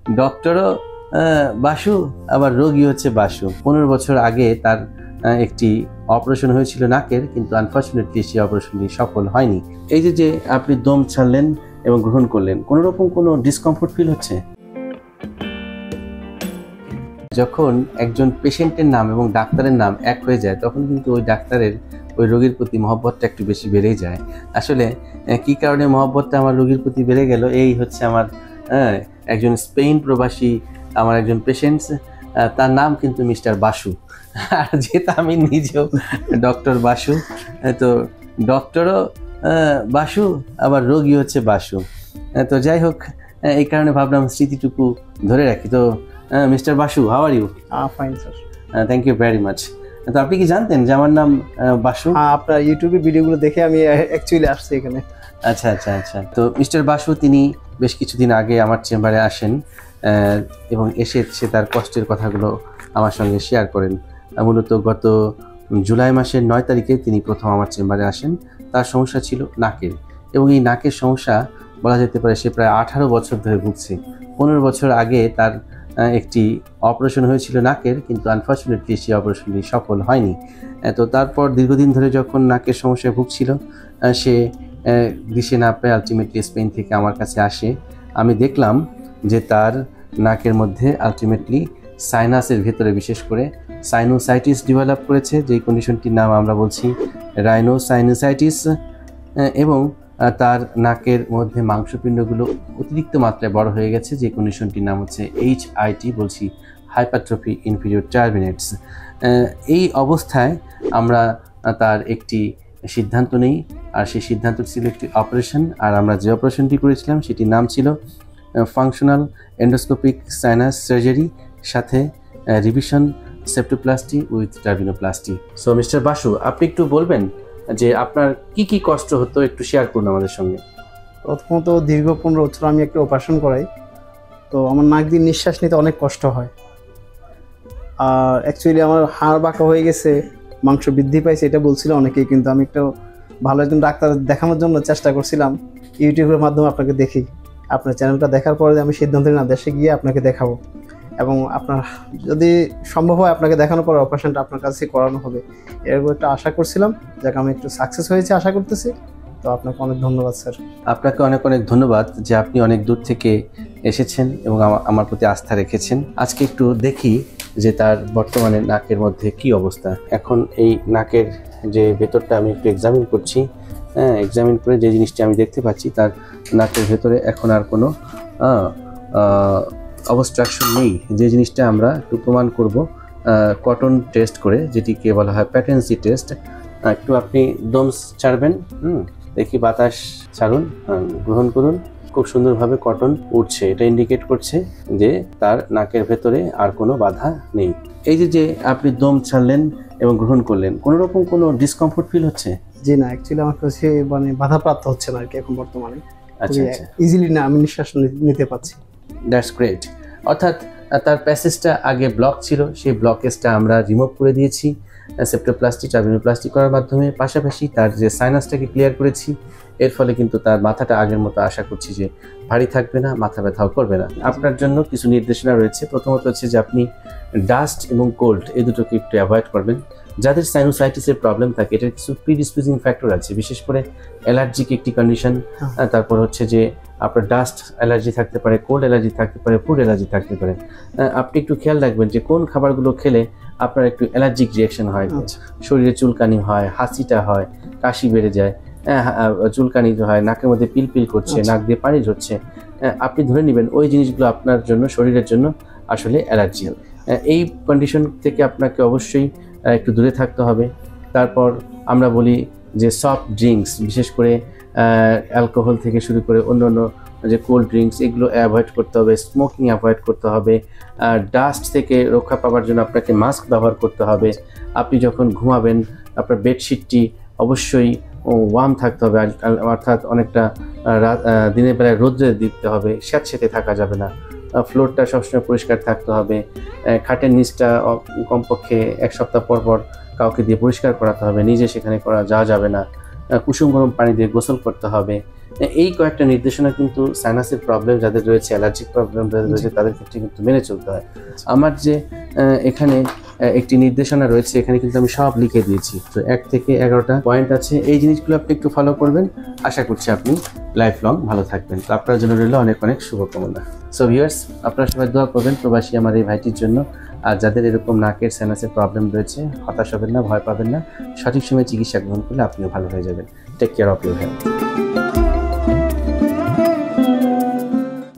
ডক্টরও বাসু, আবার রোগী হচ্ছে বাসু। 15 বছর আগে তার একটি অপারেশন হয়েছিল নাকের, কিন্তু আনফর্চুনেটলি সেই অপারেশনটি সফল হয়নি। এই যে আপনি দম ছাড়লেন এবং গ্রহণ করলেন, কোনো রকম কোনো ডিসকমফোর্ট ফিল হচ্ছে? যখন একজন পেশেন্টের নাম এবং ডাক্তারের নাম এক হয়ে যায়, তখন কিন্তু ওই ডাক্তারের ওই রোগীর প্রতি মহব্বতটা একটু বেশি বেড়েই যায়। আসলে কি কারণে মহব্বতটা আমার রোগীর প্রতি বেড়ে গেল, এই হচ্ছে আমার একজন স্পেন প্রবাসী আমার একজন পেশেন্টস, তার নাম কিন্তু মিস্টার বাসু। আর যেটা আমি নিজেও ডক্টর বাসু, তো ডক্টরও বাসু, আবার রোগী হচ্ছে বাসু। তো যাই হোক, এই কারণে ভাবলাম স্মৃতিটুকু ধরে রাখি। তো mister Basu, how are you? Fine sir. Thank you very much. তো আপনি কি জানতেন যে আমার নাম বাসু? আপনার ইউটিউবে ভিডিওগুলো দেখে আমি অ্যাকচুয়ালি আসছি এখানে। আচ্ছা আচ্ছা আচ্ছা। তো মিস্টার বাসু তিনি বেশ কিছুদিন আগে আমার চেম্বারে আসেন এবং এসে তার কষ্টের কথাগুলো আমার সঙ্গে শেয়ার করেন। মূলত গত জুলাই মাসের 9 তারিখে তিনি প্রথম আমার চেম্বারে আসেন। তার সমস্যা ছিল নাকের, এবং এই নাকের সমস্যা বলা যেতে পারে সে প্রায় 18 বছর ধরে ভুগছে। 15 বছর আগে তার একটি অপারেশন হয়েছিল নাকের, কিন্তু আনফর্চুনেটলি সেই অপারেশনটি সফল হয়নি। তো তারপর দীর্ঘদিন ধরে যখন নাকের সমস্যায় ভুগছিল, সে দিশে না পেয়ে আলটিমেটলি স্পেন থেকে আমার কাছে আসে। আমি দেখলাম যে তার নাকের মধ্যে আলটিমেটলি সাইনাসের ভেতরে বিশেষ করে সাইনোসাইটিস ডেভেলপ করেছে, যেই কন্ডিশনটির নাম আমরা বলছি রাইনোসাইনোসাইটিস, এবং তার নাকের মধ্যে মাংসপিণ্ডগুলো অতিরিক্ত মাত্রায় বড় হয়ে গেছে, যে কন্ডিশনটির নাম হচ্ছে HIT, বলছি হাইপারট্রফি ইনফিরিয়র টার্মিনেটস। এই অবস্থায় আমরা তার একটি সিদ্ধান্ত নেই, আর সেই সিদ্ধান্ত ছিল একটি অপারেশন। আর আমরা যে অপারেশনটি করেছিলাম সেটির নাম ছিল ফাংশনাল এন্ডোস্কোপিক সাইনাস সার্জারি, সাথে revision septoplasty with turbinoplasty. So mister Basu, আপনি একটু বলবেন যে আপনার কি কি কষ্ট হতো, একটু শেয়ার করুন আমাদের সঙ্গে। প্রথমত দীর্ঘ 15 বছর আমি একটা অপারেশন করাই, তো আমার নাক দিয়ে নিঃশ্বাস নিতে অনেক কষ্ট হয়। আর অ্যাকচুয়ালি আমার হাড় বাঁকা হয়ে গেছে, মাংস বৃদ্ধি পাইছে, এটা বলছিল অনেকেই, কিন্তু আমি একটা ভালো একজন ডাক্তার দেখানোর জন্য চেষ্টা করছিলাম। ইউটিউবের মাধ্যমে আপনাকে দেখি, আপনার চ্যানেলটা দেখার পরে আমি সিদ্ধান্ত নিলাম দেশে গিয়ে আপনাকে দেখাবো, এবং আপনার যদি সম্ভব হয় আপনাকে দেখানোর পর অপারেশনটা আপনার কাছে করানো হবে, এরকম একটা আশা করছিলাম। যাক, আমি একটু সাকসেস হয়েছে আশা করতেছি। তো আপনাকে অনেক ধন্যবাদ স্যার। আপনাকে অনেক অনেক ধন্যবাদ যে আপনি অনেক দূর থেকে এসেছেন এবং আমার প্রতি আস্থা রেখেছেন। আজকে একটু দেখি যে তার বর্তমানে নাকের মধ্যে কি অবস্থা। এখন এই নাকের যে ভেতরটা আমি একটু এক্সামিন করছি। এক্সামিন করে যে জিনিসটি আমি দেখতে পাচ্ছি, তার নাকের ভেতরে এখন আর কোনো অবস্ট্রাকশন নেই। যে জিনিসটা আমরা একটু প্রমাণ করব কটন টেস্ট করে, যেটিকে বলা হয় প্যাটেন্সি টেস্ট। একটু আপনি দম ছাড়বেন, দেখি বাতাস ছাড়ুন, গ্রহণ করুন। খুব সুন্দরভাবে কটন উঠছে, এটা ইন্ডিকেট করছে যে তার নাকের ভেতরে আর কোনো বাধা নেই। এই যে আপনি দম ছাড়লেন এবং গ্রহণ করলেন, কোনো রকম কোনো ডিসকমফোর্ট ফিল হচ্ছে? জি না, অ্যাকচুয়ালি আমার কাছে মানে বাধাপ্রাপ্ত হচ্ছে না আর কি এখন বর্তমানে। আচ্ছা আচ্ছা, ইজিলি না আমি নিঃশ্বাস নিতে পারছি। That's great. অর্থাৎ তার প্যাসেজটা আগে ব্লক ছিল, সেই ব্লকেজটা আমরা রিমুভ করে দিয়েছি সেপ্টোপ্লাস্টি টার্বিনোপ্লাস্টি করার মাধ্যমে। পাশাপাশি তার যে সাইনাসটাকে ক্লিয়ার করেছি, এর ফলে কিন্তু তার মাথাটা আগের মতো আশা করছি যে ভারী থাকবে না, মাথা ব্যথাও করবে না। আপনার জন্য কিছু নির্দেশনা রয়েছে। প্রথমত হচ্ছে যে আপনি ডাস্ট এবং কোল্ড এই দুটোকে একটু অ্যাভয়েড করবেন। যাদের সাইনোসাইটিসের প্রবলেম থাকে, এটার কিছু প্রিডিসপোজিং ফ্যাক্টর আছে, বিশেষ করে অ্যালার্জিক একটি কন্ডিশন, তারপর হচ্ছে যে আপনার ডাস্ট অ্যালার্জি থাকতে পারে, কোল্ড অ্যালার্জি থাকতে পারে, ফুড অ্যালার্জি থাকতে পারে। আপনি একটু খেয়াল রাখবেন যে কোন খাবারগুলো খেলে আপনার একটু অ্যালার্জিক রিয়াকশন হয়, শরীরে চুলকানি হয়, হাসিটা হয়, কাশি বেড়ে যায়, চুলকানি হয়, নাকের মধ্যে পিলপিল করছে, নাক দিয়ে পানি ঝরছে। আপনি ধরে নেবেন ওই জিনিসগুলো আপনার জন্য, শরীরের জন্য আসলে অ্যালার্জি। এই কন্ডিশন থেকে আপনাকে অবশ্যই একটু দূরে থাকতে হবে। তারপর আমরা বলি যে সফট ড্রিঙ্কস, বিশেষ করে অ্যালকোহল থেকে শুরু করে অন্য যে কোল্ড ড্রিঙ্কস, এগুলো অ্যাভয়েড করতে হবে। স্মোকিং অ্যাভয়েড করতে হবে। ডাস্ট থেকে রক্ষা পাওয়ার জন্য আপনাকে মাস্ক ব্যবহার করতে হবে। আপনি যখন ঘুমাবেন আপনার বেডশিটটি অবশ্যই ওয়ার্ম থাকতে হবে, অর্থাৎ অনেকটা দিনের বেলায় রোদ্রে দিতে হবে, স্যাঁতসেঁতে থাকা যাবে না। ফ্লোরটা সবসময় পরিষ্কার থাকতে হবে। খাটের নিচটা কমপক্ষে 1 সপ্তাহ পর কাউকে দিয়ে পরিষ্কার করাতে হবে, নিজে সেখানে করা যাওয়া যাবে না। কুসুম গরম পানি দিয়ে গোসল করতে হবে। এই কয়েকটা নির্দেশনা কিন্তু সাইনাসের প্রবলেম যাদের রয়েছে, অ্যালার্জিক প্রবলেম যাদের রয়েছে, তাদের ক্ষেত্রে কিন্তু মেনে চলতে হয়। আমার যে এখানে একটি নির্দেশনা রয়েছে, এখানে কিন্তু আমি সব লিখে দিয়েছি। তো 1 থেকে 11টা পয়েন্ট আছে, এই জিনিসগুলো আপনি একটু ফলো করবেন, আশা করছি আপনি লাইফ লং ভালো থাকবেন। তো আপনার জন্য রইল অনেক অনেক শুভকামনা। সো ভিউয়ার্স, আপনারা সবাই দোয়া করবেন প্রবাসী আমার এই ভাইটির জন্য। আর যাদের এরকম নাকের সাইনাসের প্রবলেম রয়েছে, হতাশ হবেন না, ভয় পাবেন না, সঠিক সময়ে চিকিৎসা গ্রহণ করলে আপনিও ভালো হয়ে যাবেন। Take care of your health.